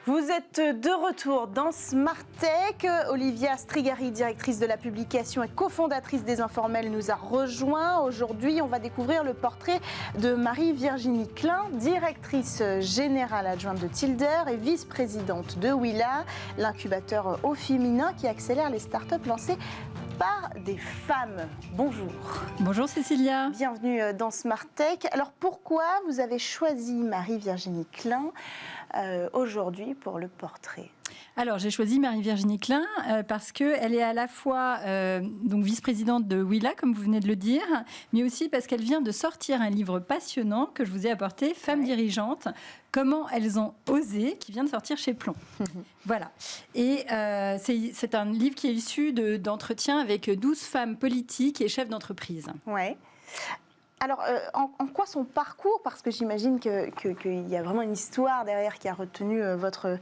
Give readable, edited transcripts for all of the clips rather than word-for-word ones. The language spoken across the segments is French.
Vous êtes de retour dans Smart Tech. Olivia Strigari, directrice de la publication et cofondatrice des Informels, nous a rejoint. Aujourd'hui, on va découvrir le portrait de Marie-Virginie Klein, directrice générale adjointe de Tilder et vice-présidente de Willa, l'incubateur au féminin qui accélère les startups lancées par des femmes. Bonjour. Bonjour Cécilia. Bienvenue dans Smart Tech. Alors pourquoi vous avez choisi Marie-Virginie Klein aujourd'hui pour le portrait? Alors, j'ai choisi Marie-Virginie Klein parce qu'elle est à la fois donc vice-présidente de Willa, comme vous venez de le dire, mais aussi parce qu'elle vient de sortir un livre passionnant que je vous ai apporté, Femmes dirigeantes, comment elles ont osé, qui vient de sortir chez Plomb. Voilà. Et c'est un livre qui est issu d'entretiens avec 12 femmes politiques et chefs d'entreprise. Ouais. Alors, en quoi son parcours, parce que j'imagine qu'il y a vraiment une histoire derrière qui a retenu votre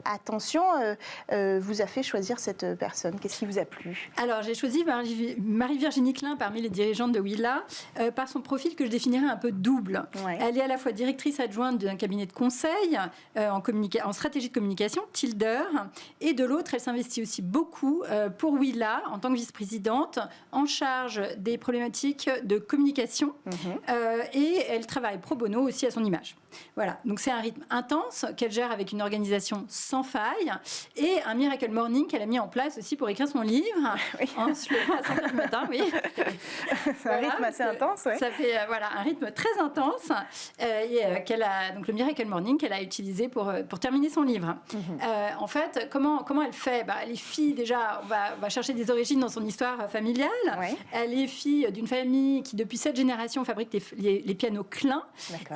attention, vous a fait choisir cette personne? Qu'est-ce qui vous a plu? Alors, j'ai choisi Marie-Virginie Klein parmi les dirigeantes de Willa par son profil que je définirais un peu double. Ouais. Elle est à la fois directrice adjointe d'un cabinet de conseil en stratégie de communication, Tilder, et de l'autre, elle s'investit aussi beaucoup pour Willa en tant que vice-présidente en charge des problématiques de communication. Et elle travaille pro bono aussi à son image. Voilà, donc c'est un rythme intense qu'elle gère avec une organisation sans faille et un Miracle Morning qu'elle a mis en place aussi pour écrire son livre en se levant à 5h du matin. Oui. C'est un rythme assez intense. Ouais. Ça fait un rythme très intense donc le Miracle Morning qu'elle a utilisé pour terminer son livre. En fait, comment elle fait? Les filles, déjà, on va chercher des origines dans son histoire familiale. Ouais. Elle est fille d'une famille qui, depuis 7 générations, fabrique les pianos Klein.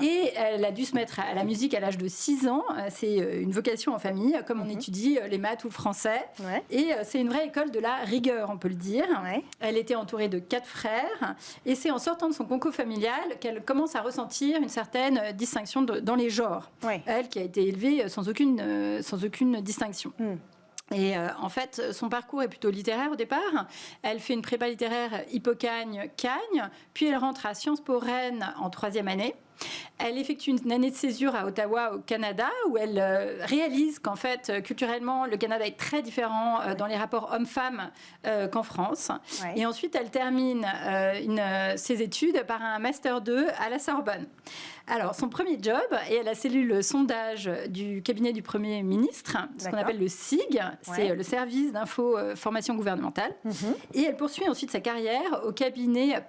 Et elle a dû se mettre à la musique à l'âge de 6 ans. C'est une vocation en famille, comme on étudie les maths ou le français. Ouais. Et c'est une vraie école de la rigueur, on peut le dire. Ouais. Elle était entourée de 4 frères. Et c'est en sortant de son concours familial qu'elle commence à ressentir une certaine distinction dans les genres. Ouais. Elle qui a été élevée sans aucune distinction. Et en fait, son parcours est plutôt littéraire au départ. Elle fait une prépa littéraire Hippocagne-Cagne, puis elle rentre à Sciences Po Rennes en 3e année. Elle effectue une année de césure à Ottawa, au Canada, où elle réalise qu'en fait, culturellement, le Canada est très différent dans les rapports hommes-femmes qu'en France. Ouais. Et ensuite, elle termine ses études par un Master 2 à la Sorbonne. Alors, son premier job est à la cellule sondage du cabinet du Premier ministre, ce qu'on appelle le SIG, c'est le service d'info-formation gouvernementale. Et elle poursuit ensuite sa carrière au cabinet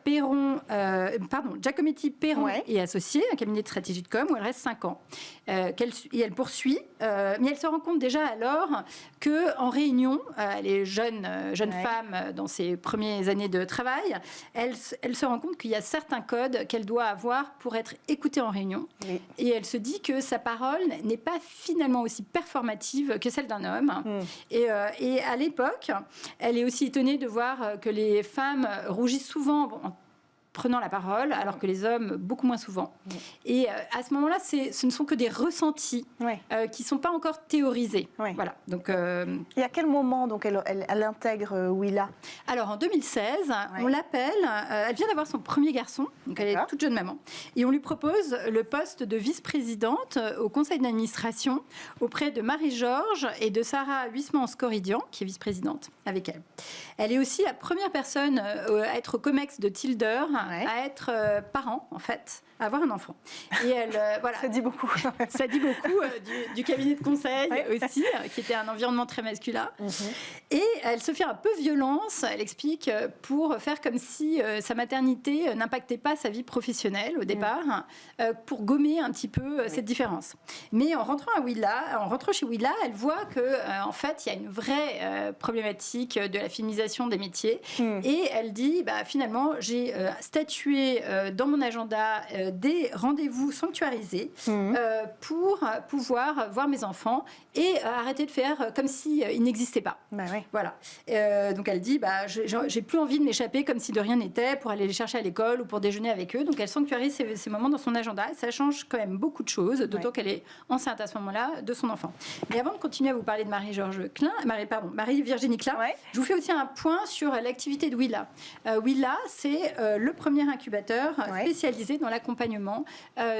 Giacometti Perron et Associés, un cabinet de stratégie de com, où elle reste 5 ans. Et elle poursuit, mais elle se rend compte déjà alors qu'en réunion, elle est jeune femme dans ses premières années de travail, elle se rend compte qu'il y a certains codes qu'elle doit avoir pour être écoutée en réunion. Oui. Et elle se dit que sa parole n'est pas finalement aussi performative que celle d'un homme. Et à l'époque, elle est aussi étonnée de voir que les femmes rougissent souvent en prenant la parole, alors que les hommes, beaucoup moins souvent. Et à ce moment-là, ce ne sont que des ressentis qui ne sont pas encore théorisés. Voilà. Donc, et à quel moment donc, elle intègre Willa? Alors, en 2016, on l'appelle, elle vient d'avoir son premier garçon, donc elle est toute jeune maman, et on lui propose le poste de vice-présidente au conseil d'administration auprès de Marie-Georges et de Sarah Huisman-Scoridian, qui est vice-présidente avec elle. Elle est aussi la première personne à être au COMEX de Tilder, à être parent, en fait, à avoir un enfant. Et elle, voilà. Ça dit beaucoup. Ça dit beaucoup du cabinet de conseil aussi, qui était un environnement très masculin. Et elle se fait un peu violence, elle explique, pour faire comme si sa maternité n'impactait pas sa vie professionnelle au départ, pour gommer un petit peu cette différence. Mais en rentrant chez Willa, elle voit que en fait, il y a une vraie problématique de la féminisation des métiers. Et elle dit, finalement, j'ai statué dans mon agenda des rendez-vous sanctuarisés pour pouvoir voir mes enfants et arrêter de faire comme s'ils n'existaient pas. Voilà. Donc elle dit, j'ai plus envie de m'échapper comme si de rien n'était pour aller les chercher à l'école ou pour déjeuner avec eux. Donc elle sanctuarise ces moments dans son agenda. Et ça change quand même beaucoup de choses, d'autant qu'elle est enceinte à ce moment-là de son enfant. Mais avant de continuer à vous parler de Marie-Virginie Klein, je vous fais aussi un point sur l'activité de Willa. Willa, c'est le premier premier incubateur spécialisé dans l'accompagnement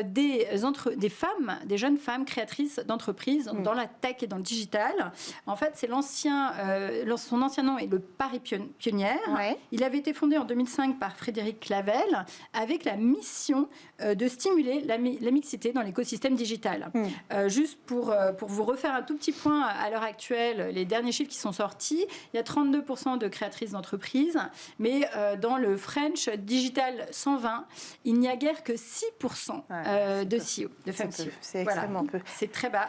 des femmes, des jeunes femmes créatrices d'entreprises dans la tech et dans le digital. En fait, c'est son ancien nom est le Paris Pionnière. Il avait été fondé en 2005 par Frédéric Clavel avec la mission de stimuler la mixité dans l'écosystème digital. Juste pour vous refaire un tout petit point, à l'heure actuelle, les derniers chiffres qui sont sortis, il y a 32% de créatrices d'entreprises, mais dans le French Digital 120, il n'y a guère que 6% de CEO, de femmes CEO. C'est extrêmement peu. C'est très bas.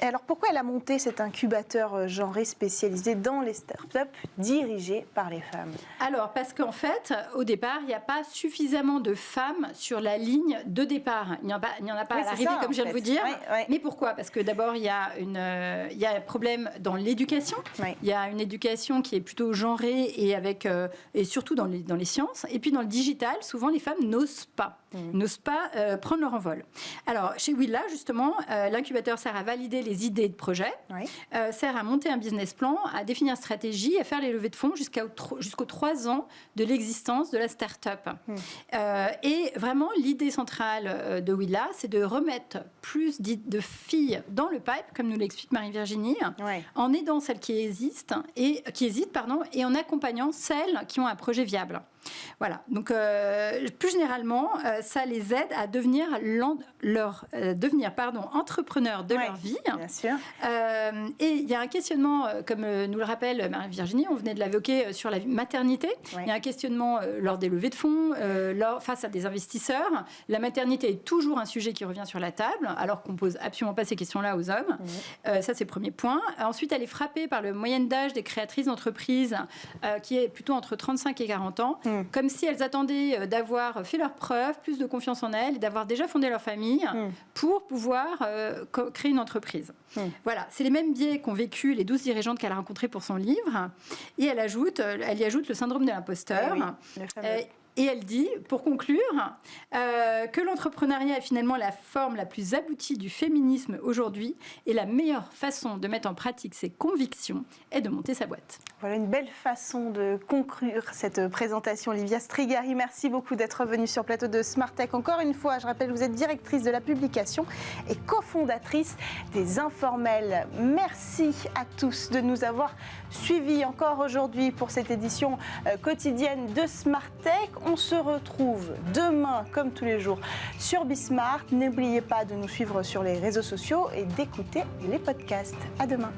Et alors pourquoi elle a monté cet incubateur genré spécialisé dans les startups dirigées par les femmes? Alors parce qu'en fait, au départ, il n'y a pas suffisamment de femmes sur la ligne de départ. Il n'y en a pas à l'arrivée, comme je viens de vous dire. Mais pourquoi? Parce que d'abord, il y a un problème dans l'éducation. Il y a une éducation qui est plutôt genrée et surtout dans les sciences. Et puis dans le digital, souvent les femmes n'osent pas prendre leur envol. Alors chez Willa, justement, l'incubateur sert à valider les idées de projet, sert à monter un business plan, à définir une stratégie, à faire les levées de fonds jusqu'aux 3 ans de l'existence de la start-up. Et vraiment, l'idée centrale de Willa, c'est de remettre plus de filles dans le pipe, comme nous l'explique Marie-Virginie, en aidant celles qui hésitent et en accompagnant celles qui ont un projet viable. Voilà. Donc, plus généralement, ça les aide à devenir entrepreneurs de leur vie. Bien sûr. Et il y a un questionnement, comme nous le rappelle Marie-Virginie, on venait de l'évoquer sur la maternité. Il y a un questionnement lors des levées de fonds, face à des investisseurs. La maternité est toujours un sujet qui revient sur la table, alors qu'on ne pose absolument pas ces questions-là aux hommes. Ça, c'est le premier point. Ensuite, elle est frappée par le moyenne d'âge des créatrices d'entreprises, qui est plutôt entre 35 et 40 ans. Comme si elles attendaient d'avoir fait leurs preuves, plus de confiance en elles, et d'avoir déjà fondé leur famille pour pouvoir créer une entreprise. Voilà, c'est les mêmes biais qu'ont vécu les 12 dirigeantes qu'elle a rencontrées pour son livre. Et elle y ajoute le syndrome de l'imposteur. Et elle dit, pour conclure, que l'entrepreneuriat est finalement la forme la plus aboutie du féminisme aujourd'hui et la meilleure façon de mettre en pratique ses convictions est de monter sa boîte. Voilà une belle façon de conclure cette présentation. Olivia Strigari, merci beaucoup d'être venue sur le plateau de Smart Tech. Encore une fois, je rappelle, vous êtes directrice de la publication et cofondatrice des Informels. Merci à tous de nous avoir suivis encore aujourd'hui pour cette édition quotidienne de Smart Tech. On se retrouve demain, comme tous les jours, sur Bismart. N'oubliez pas de nous suivre sur les réseaux sociaux et d'écouter les podcasts. À demain.